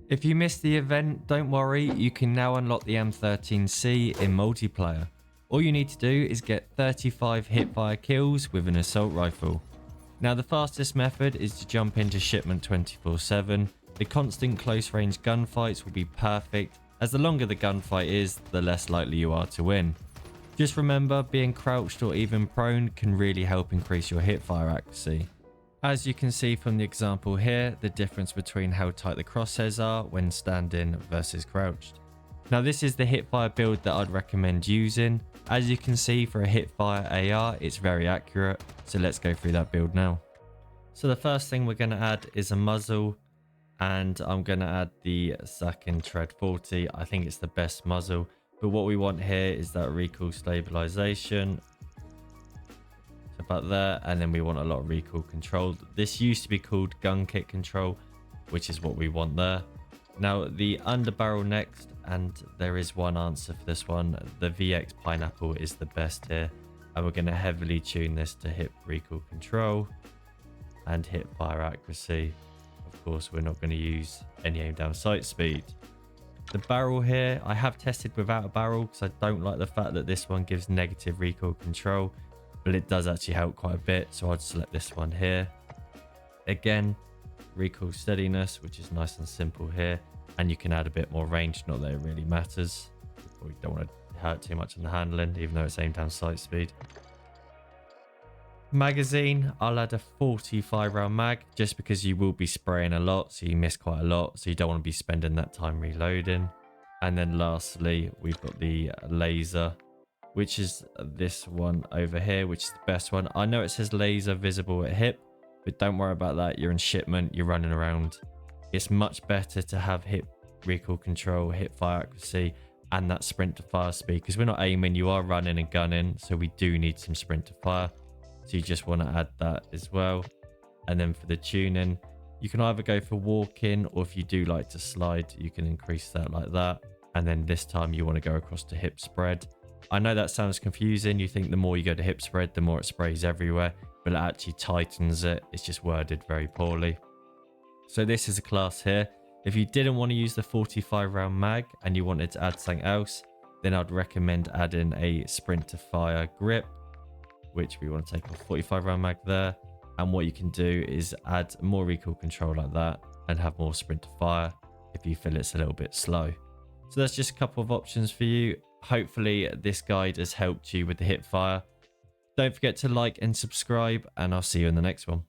If you missed the event, don't worry, you can now unlock the M13C in multiplayer. All you need to do is get 35 hipfire kills with an assault rifle. Now the fastest method is to jump into shipment 24/7. The constant close range gunfights will be perfect, as the longer the gunfight is, the less likely you are to win. Just remember, being crouched or even prone can really help increase your hipfire accuracy. As you can see from the example here, the difference between how tight the crosshairs are when standing versus crouched. Now this is the hipfire build that I'd recommend using. As you can see, for a hipfire AR, it's very accurate, so let's go through that build now. So the first thing we're going to add is a muzzle, and I'm going to add the Sakin Tread 40. I think it's the best muzzle, but what we want here is that recoil stabilization. So about there, and then we want a lot of recoil control. This used to be called gun kit control, which is what we want there. Now the underbarrel next, and there is one answer for this one. The VX Pineapple is the best here, and we're going to heavily tune this to hip recoil control and hip fire accuracy. Of course, we're not going to use any aim down sight speed. The barrel here, I have tested without a barrel because I don't like the fact that this one gives negative recoil control, but it does actually help quite a bit, so I'd select this one here. Again, recoil steadiness, which is nice and simple here, and you can add a bit more range, not that it really matters. We don't want to hurt too much on the handling, even though it's aimed down sight speed. Magazine, I'll add a 45 round mag, just because you will be spraying a lot, so you miss quite a lot, so you don't want to be spending that time reloading. And then lastly, we've got the laser, which is this one over here, which is the best one. I know it says laser visible at hip, but don't worry about that. You're in shipment, you're running around. It's much better to have hip recoil control, hip fire accuracy, and that sprint to fire speed, because we're not aiming, you are running and gunning, so we do need some sprint to fire. So you just want to add that as well. And then for the tuning, you can either go for walking, or if you do like to slide, you can increase that like that. And then this time you want to go across to hip spread. I know that sounds confusing. You think the more you go to hip spread, the more it sprays everywhere, but it actually tightens it. It's just worded very poorly. So this is a class here. If you didn't want to use the 45 round mag and you wanted to add something else, then I'd recommend adding a sprint to fire grip, which we want to take off 45 round mag there. And what you can do is add more recoil control like that and have more sprint to fire if you feel it's a little bit slow. So that's just a couple of options for you. Hopefully this guide has helped you with the hip fire. Don't forget to like and subscribe, and I'll see you in the next one.